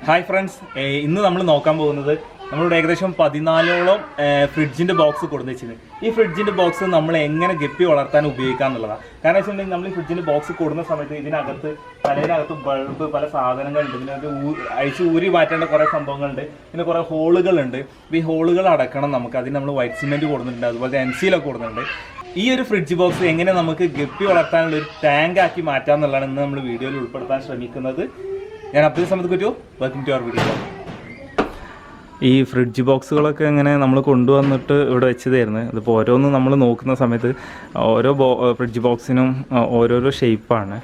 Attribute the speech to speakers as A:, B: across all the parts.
A: Hi friends, ഇന്ന് നമ്മൾ നോക്കാൻ പോകുന്നത് നമ്മളിവിടെ ഏകദേശം 14ഓളം ഫ്രിഡ്ജിൻ്റെ ബോക്സ് കൊടുത്തു വെച്ചിട്ടുണ്ട്. ഈ ഫ്രിഡ്ജിൻ്റെ ബോക്സ് നമ്മൾ എങ്ങനെ ഗപ്പി വളർത്താൻ ഉപയോഗിക്കാമെന്നുള്ളതാണ്. കാരണം വെച്ചിട്ടുണ്ടെങ്കിൽ നമ്മൾ ഈ ഫ്രിഡ്ജിൻ്റെ ബോക്സ് കൊടുക്കുന്ന സമയത്ത് പലതിനകത്ത് ബൾബ്, പല സാധനങ്ങളുണ്ട്, ഇതിനകത്ത് അഴിച്ച് ഊരി മാറ്റേണ്ട കുറേ സംഭവങ്ങളുണ്ട്, പിന്നെ കുറേ ഹോളുകളുണ്ട്. ഈ ഹോളുകൾ അടക്കണം നമുക്ക്. അതിന് നമ്മൾ വൈറ്റ് സിമെൻറ്റ് കൊടുക്കുന്നുണ്ട്, അതുപോലെ എൻസിയിലൊക്കെ കൊടുക്കുന്നുണ്ട്. ഈ ഒരു ഫ്രിഡ്ജ് ബോക്സ് എങ്ങനെ നമുക്ക് ഗപ്പി വളർത്താനുള്ള ഒരു ടാങ്ക് ആക്കി മാറ്റാം എന്നുള്ളതാണ് ഇന്ന് നമ്മൾ വീഡിയോയിൽ ഉൾപ്പെടുത്താൻ ശ്രമിക്കുന്നത്. ഞാൻ അബ്ദുൽ സമദ് കുറ്റു, വെൽക്കം ടു അവർ വീഡിയോ. ഈ ഫ്രിഡ്ജ് ബോക്സുകളൊക്കെ ഇങ്ങനെ നമ്മൾ കൊണ്ടുവന്നിട്ട് ഇവിടെ വെച്ചതായിരുന്നു. ഇതിപ്പോൾ ഓരോന്നും നമ്മൾ നോക്കുന്ന സമയത്ത് ഓരോ ഫ്രിഡ്ജ് ബോക്സിനും ഓരോരോ ഷേപ്പാണ്.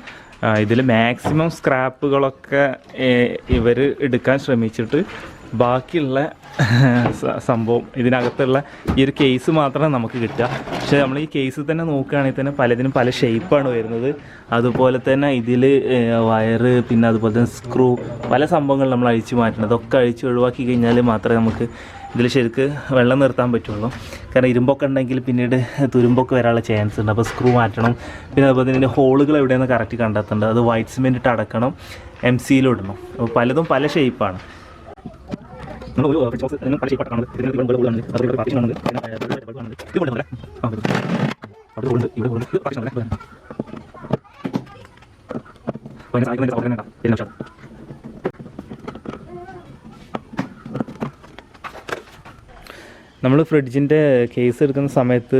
A: ഇതിൽ മാക്സിമം സ്ക്രാപ്പുകളൊക്കെ ഇവർ എടുക്കാൻ ശ്രമിച്ചിട്ട് ബാക്കിയുള്ള സംഭവം ഇതിനകത്തുള്ള ഈ ഒരു കേസ് മാത്രമേ നമുക്ക് കിട്ടുക. പക്ഷേ നമ്മൾ ഈ കേസ് തന്നെ നോക്കുകയാണെങ്കിൽ തന്നെ പലതിനും പല ഷേപ്പാണ് വരുന്നത്. അതുപോലെ തന്നെ ഇതിൽ വയറ്, പിന്നെ അതുപോലെ തന്നെ സ്ക്രൂ, പല സംഭവങ്ങൾ നമ്മൾ അഴിച്ചു മാറ്റണം. അതൊക്കെ അഴിച്ച് ഒഴിവാക്കി കഴിഞ്ഞാൽ മാത്രമേ നമുക്ക് ഇതിൽ ശരിക്ക് വെള്ളം നിർത്താൻ പറ്റുള്ളൂ. കാരണം ഇരുമ്പൊക്കെ ഉണ്ടെങ്കിൽ പിന്നീട് തുരുമ്പൊക്കെ വരാനുള്ള ചാൻസ് ഉണ്ട്. അപ്പോൾ സ്ക്രൂ മാറ്റണം. പിന്നെ അതുപോലെ തന്നെ ഹോളുകൾ എവിടെയെന്ന് കറക്റ്റ് കണ്ടെത്തേണ്ടത്, അത് വൈറ്റ് സിമെൻറ്റ് ഇട്ട് അടക്കണം, MCയിലിടണം. അപ്പോൾ പലതും പല ഷേപ്പാണ്. നമ്മൾ ഒരു ബോക്സ് പല ഷേപ്പാണ്. നമ്മൾ ഫ്രിഡ്ജിൻ്റെ കേസ് എടുക്കുന്ന സമയത്ത്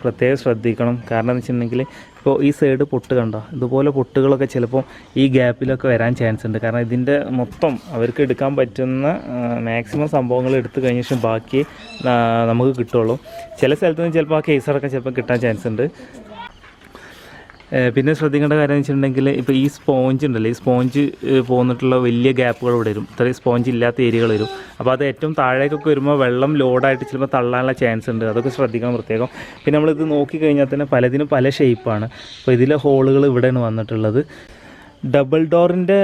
A: പ്രത്യേകം ശ്രദ്ധിക്കണം. കാരണം എന്ന് വെച്ചിട്ടുണ്ടെങ്കിൽ ഇപ്പോൾ ഈ സൈഡ് പൊട്ട് കണ്ടോ, ഇതുപോലെ പൊട്ടുകളൊക്കെ ചിലപ്പോൾ ഈ ഗ്യാപ്പിലൊക്കെ വരാൻ ചാൻസ് ഉണ്ട്. കാരണം ഇതിൻ്റെ മൊത്തം അവർക്ക് എടുക്കാൻ പറ്റുന്ന മാക്സിമം സംഭവങ്ങൾ എടുത്തു കഴിഞ്ഞ ശേഷം ബാക്കി നമുക്ക് കിട്ടുള്ളൂ. ചില സ്ഥലത്ത് നിന്ന് ചിലപ്പോൾ ആ കേസ് അടക്കം ചിലപ്പോൾ കിട്ടാൻ ചാൻസ് ഉണ്ട്. പിന്നെ ശ്രദ്ധിക്കേണ്ട കാര്യം എന്ന് വെച്ചിട്ടുണ്ടെങ്കിൽ ഇപ്പോൾ ഈ സ്പോഞ്ച് ഉണ്ടല്ലോ, ഈ സ്പോഞ്ച് പോന്നിട്ടുള്ള വലിയ ഗ്യാപ്പുകൾ ഇവിടെ വരും, ഇത്രയും സ്പോഞ്ച് ഇല്ലാത്ത ഏരിയകൾ വരും. അപ്പോൾ അത് ഏറ്റവും താഴേക്കൊക്കെ വരുമ്പോൾ വെള്ളം ലോഡായിട്ട് ചിലപ്പോൾ തള്ളാനുള്ള ചാൻസ് ഉണ്ട്. അതൊക്കെ ശ്രദ്ധിക്കണം പ്രത്യേകം. പിന്നെ നമ്മളിത് നോക്കിക്കഴിഞ്ഞാൽ തന്നെ പലതിനും പല ഷേപ്പാണ്. അപ്പോൾ ഇതിലെ ഹോളുകൾ ഇവിടെയാണ് വന്നിട്ടുള്ളത്. ഡബിൾ ഡോറിൻ്റെ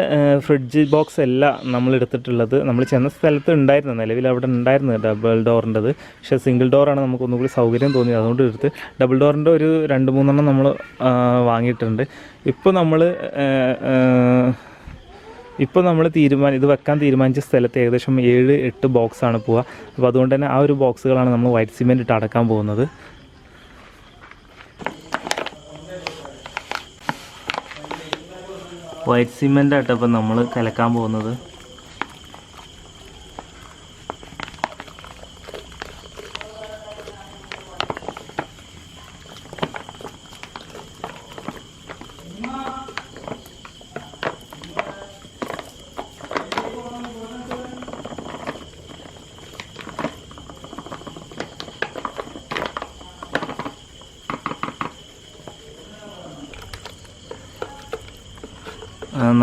A: ഫ്രിഡ്ജ് ബോക്സ് അല്ല നമ്മൾ എടുത്തിട്ടുള്ളത്. നമ്മൾ ചെന്ന സ്ഥലത്ത് ഉണ്ടായിരുന്നു, നിലവിൽ അവിടെ ഉണ്ടായിരുന്നു ഡബിൾ ഡോറിൻ്റെത്. പക്ഷേ സിംഗിൾ ഡോറാണ് നമുക്ക് ഒന്നുകൂടി സൗകര്യം തോന്നിയത്, അതുകൊണ്ട് എടുത്ത് ഡബിൾ ഡോറിൻ്റെ ഒരു 2-3 നമ്മൾ വാങ്ങിയിട്ടുണ്ട്. ഇപ്പോൾ നമ്മൾ ഇത് വെക്കാൻ തീരുമാനിച്ച സ്ഥലത്ത് ഏകദേശം 7-8 ബോക്സാണ് പോവുക. അപ്പോൾ അതുകൊണ്ട് തന്നെ ആ ഒരു ബോക്സുകളാണ് നമ്മൾ വൈറ്റ് സിമെൻറ്റ് ഇട്ട് അടക്കാൻ പോകുന്നത്. വൈറ്റ് സിമെൻ്റ് ആയിട്ട് അപ്പോൾ നമ്മൾ കലക്കാൻ പോകുന്നത്.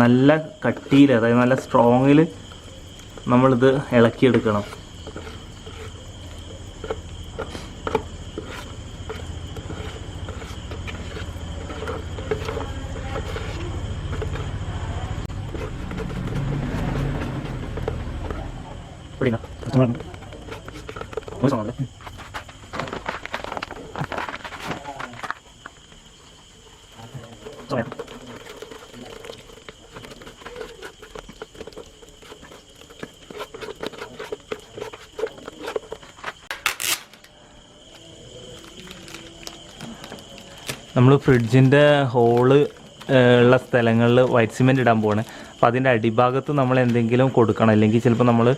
A: നല്ല കട്ടിയിൽ, അതായത് നല്ല സ്ട്രോങ്ങിൽ നമ്മളിത് ഇളക്കിയെടുക്കണം. നമ്മൾ ഫ്രിഡ്ജിൻ്റെ ഹോള് ഉള്ള സ്ഥലങ്ങളിൽ വൈറ്റ് സിമെൻറ്റ് ഇടാൻ പോവാണ്. അപ്പോൾ അതിൻ്റെ അടിഭാഗത്ത് നമ്മൾ എന്തെങ്കിലും കൊടുക്കണം, അല്ലെങ്കിൽ ചിലപ്പോൾ നമ്മൾ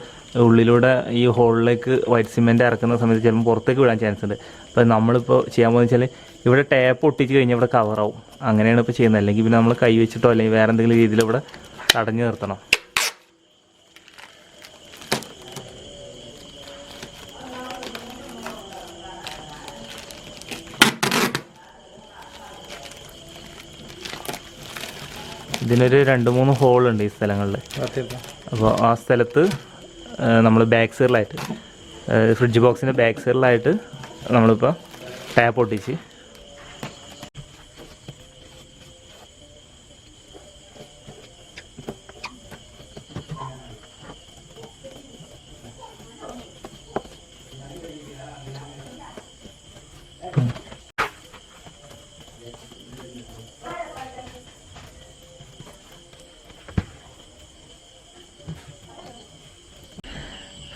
A: ഉള്ളിലൂടെ ഈ ഹോളിലേക്ക് വൈറ്റ് സിമെൻറ്റ് ഇറക്കുന്ന സമയത്ത് ചിലപ്പോൾ പുറത്തേക്ക് വിടാൻ ചാൻസ് ഉണ്ട്. അപ്പോൾ നമ്മളിപ്പോൾ ചെയ്യാൻ പോകുന്നത് വെച്ചാൽ ഇവിടെ ടാപ്പ് ഒട്ടിച്ച് കഴിഞ്ഞാൽ ഇവിടെ കവറാവും. അങ്ങനെയാണ് ഇപ്പോൾ ചെയ്യുന്നത്. അല്ലെങ്കിൽ പിന്നെ നമ്മൾ കൈ വെച്ചിട്ടോ അല്ലെങ്കിൽ വേറെ എന്തെങ്കിലും രീതിയിൽ ഇവിടെ തടഞ്ഞു നിർത്തണം. ഇതിനൊരു 2-3 ഹോളുണ്ട് ഈ സ്ഥലങ്ങളിൽ. അപ്പോൾ ആ സ്ഥലത്ത് നമ്മൾ ബാക്ക് സൈഡിലായിട്ട്, ഫ്രിഡ്ജ് ബോക്സിൻ്റെ ബാക്ക് സൈഡിലായിട്ട് നമ്മളിപ്പോൾ ടാപ്പ് ഒട്ടിച്ച്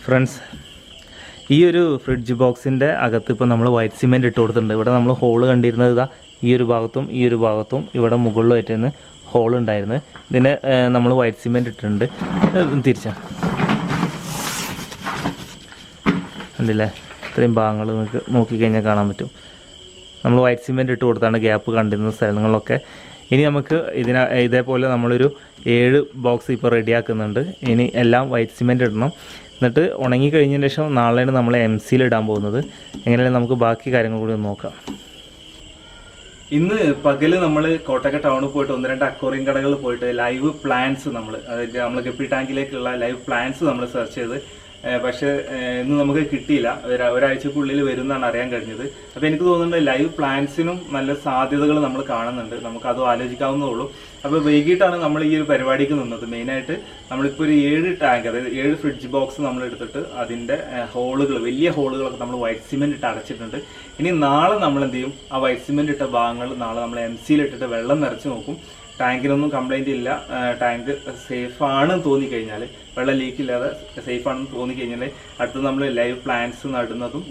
A: ഫ്രണ്ട്സ്, ഈ ഒരു ഫ്രിഡ്ജ് ബോക്സിൻ്റെ അകത്ത് ഇപ്പോൾ നമ്മൾ വൈറ്റ് സിമെൻറ്റ് ഇട്ട് കൊടുത്തിട്ടുണ്ട്. ഇവിടെ നമ്മൾ ഹോള് കണ്ടിരുന്നത് ഇതാ ഈ ഒരു ഭാഗത്തും ഇവിടെ മുകളിലായിട്ട് ഹോൾ ഉണ്ടായിരുന്നു. ഇതിന് നമ്മൾ വൈറ്റ് സിമെൻറ്റ് ഇട്ടിട്ടുണ്ട്. തിരിച്ചാണ് കണ്ടില്ലേ, ഇത്രയും ഭാഗങ്ങൾ നിങ്ങൾക്ക് നോക്കിക്കഴിഞ്ഞാൽ കാണാൻ പറ്റും. നമ്മൾ വൈറ്റ് സിമെൻറ്റ് ഇട്ട് കൊടുത്താണ് ഗ്യാപ്പ് കണ്ടിരുന്ന സ്ഥലങ്ങളിലൊക്കെ. ഇനി നമുക്ക് ഇതേപോലെ നമ്മളൊരു 7 ബോക്സ് ഇപ്പോൾ റെഡിയാക്കുന്നുണ്ട്. ഇനി എല്ലാം വൈറ്റ് സിമെൻറ്റ് ഇടണം. എന്നിട്ട് ഉണങ്ങി കഴിഞ്ഞതിന് ശേഷം നാളെയാണ് നമ്മൾ MC ഇടാൻ പോകുന്നത്. എങ്ങനെയാലും നമുക്ക് ബാക്കി കാര്യങ്ങൾ കൂടി ഒന്ന് നോക്കാം. ഇന്ന് പകല് നമ്മൾ കോട്ടക്ക ടൗണിൽ പോയിട്ട് 1-2 അക്വേറിയം കടകളിൽ പോയിട്ട് ലൈവ് പ്ലാന്റ്സ് അതായത് നമ്മൾ ഗപ്പി ടാങ്കിലേക്കുള്ള ലൈവ് പ്ലാന്റ്സ് നമ്മൾ സെർച്ച് ചെയ്ത്, പക്ഷേ ഇന്ന് നമുക്ക് കിട്ടിയില്ല. ഒരാഴ്ചക്കുള്ളിൽ വരുമെന്നാണ് അറിയാൻ കഴിഞ്ഞത്. അപ്പോൾ എനിക്ക് തോന്നുന്നുണ്ട് ലൈവ് പ്ലാന്റ്സിനും നല്ല സാധ്യതകൾ നമ്മൾ കാണുന്നുണ്ട്. നമുക്ക് അതും ആലോചിക്കാവുന്നേ ഉള്ളൂ. അപ്പോൾ വൈകിട്ടാണ് നമ്മൾ ഈ ഒരു പരിപാടിക്ക് നിന്നത്. മെയിനായിട്ട് നമ്മളിപ്പോൾ ഒരു 7 ടാങ്ക്, അതായത് 7 ഫ്രിഡ്ജ് ബോക്സ് നമ്മൾ എടുത്തിട്ട് അതിൻ്റെ ഹോളുകൾ, വലിയ ഹോളുകളൊക്കെ നമ്മൾ വൈറ്റ് സിമെൻറ്റ് ഇട്ട് അടച്ചിട്ടുണ്ട്. ഇനി നാളെ നമ്മൾ എന്ത് ചെയ്യും, ആ വൈറ്റ് സിമെൻറ്റ് ഇട്ട ഭാഗങ്ങൾ നാളെ നമ്മൾ MC ഇട്ടിട്ട് വെള്ളം നിറച്ച് നോക്കും. ടാങ്കിനൊന്നും കംപ്ലൈൻറ്റ് ഇല്ല, ടാങ്ക് സേഫാണ് തോന്നിക്കഴിഞ്ഞാൽ, വെള്ളം ലീക്കില്ലാതെ സേഫാണെന്ന് തോന്നിക്കഴിഞ്ഞാൽ അടുത്ത് നമ്മൾ ലൈവ് പ്ലാന്റ്സ് നടുന്നതും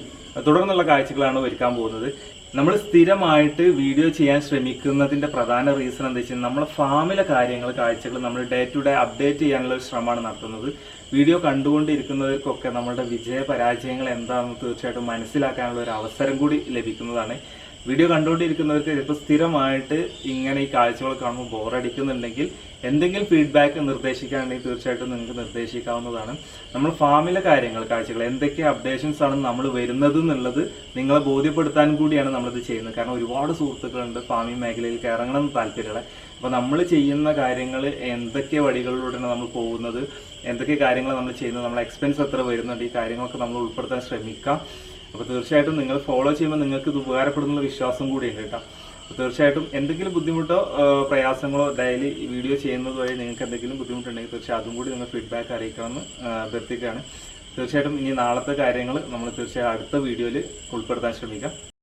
A: തുടർന്നുള്ള കാഴ്ചകളാണ് ഒരുക്കാൻ പോകുന്നത്. നമ്മൾ സ്ഥിരമായിട്ട് വീഡിയോ ചെയ്യാൻ ശ്രമിക്കുന്നതിൻ്റെ പ്രധാന റീസൺ എന്താ വെച്ചാൽ നമ്മളെ ഫാമിലെ കാഴ്ചകൾ നമ്മൾ ഡേ ടു ഡേ അപ്ഡേറ്റ് ചെയ്യാനുള്ള ഒരു ശ്രമമാണ് നടത്തുന്നത്. വീഡിയോ കണ്ടുകൊണ്ടിരിക്കുന്നവർക്കൊക്കെ നമ്മളുടെ വിജയ പരാജയങ്ങൾ എന്താണെന്ന് തീർച്ചയായിട്ടും മനസ്സിലാക്കാനുള്ള ഒരു അവസരം കൂടി ലഭിക്കുന്നതാണ്. വീഡിയോ കണ്ടുകൊണ്ടിരിക്കുന്നവർക്ക് ചിലപ്പോൾ സ്ഥിരമായിട്ട് ഇങ്ങനെ ഈ കാഴ്ചകൾ കാണുമ്പോൾ ബോറടിക്കുന്നുണ്ടെങ്കിൽ എന്തെങ്കിലും ഫീഡ്ബാക്ക് നിർദ്ദേശിക്കുകയാണെങ്കിൽ തീർച്ചയായിട്ടും നിങ്ങൾക്ക് നിർദ്ദേശിക്കാവുന്നതാണ്. നമ്മൾ ഫാമിലെ കാഴ്ചകൾ എന്തൊക്കെ അപ്ഡേഷൻസ് ആണ് നമ്മൾ വരുന്നത് എന്നുള്ളത് നിങ്ങളെ ബോധ്യപ്പെടുത്താൻ കൂടിയാണ് നമ്മളിത് ചെയ്യുന്നത്. കാരണം ഒരുപാട് സുഹൃത്തുക്കളുണ്ട് ഫാമിംഗ് മേഖലയിലേക്ക് ഇറങ്ങണമെന്ന് താല്പര്യമുള്ള. അപ്പോൾ നമ്മൾ ചെയ്യുന്ന കാര്യങ്ങൾ എന്തൊക്കെ വഴികളിലൂടെയാണ് നമ്മൾ പോകുന്നത്, എന്തൊക്കെ കാര്യങ്ങൾ നമ്മൾ ചെയ്യുന്നത്, നമ്മളെ എക്സ്പെൻസ് എത്ര വരുന്നുണ്ട്, ഈ കാര്യങ്ങളൊക്കെ നമ്മൾ ഉൾപ്പെടുത്താൻ ശ്രമിക്കാം. അപ്പോൾ തീർച്ചയായിട്ടും നിങ്ങൾ ഫോളോ ചെയ്യുമ്പോൾ നിങ്ങൾക്ക് ഇത് ഉപകാരപ്പെടുന്നുള്ള വിശ്വാസം കൂടിയുണ്ട് കേട്ടോ. അപ്പോൾ തീർച്ചയായിട്ടും എന്തെങ്കിലും ബുദ്ധിമുട്ടോ പ്രയാസങ്ങളോ ഡെയിലി വീഡിയോ ചെയ്യുന്നത് വഴി നിങ്ങൾക്ക് എന്തെങ്കിലും ബുദ്ധിമുട്ടുണ്ടെങ്കിൽ തീർച്ചയായും അതും കൂടി നിങ്ങൾ ഫീഡ്ബാക്ക് അറിയിക്കണമെന്ന് അഭ്യർത്ഥിക്കുകയാണ്. തീർച്ചയായിട്ടും ഇനി നാളത്തെ കാര്യങ്ങൾ നമ്മൾ തീർച്ചയായും അടുത്ത വീഡിയോയിൽ ഉൾപ്പെടുത്താൻ ശ്രമിക്കാം.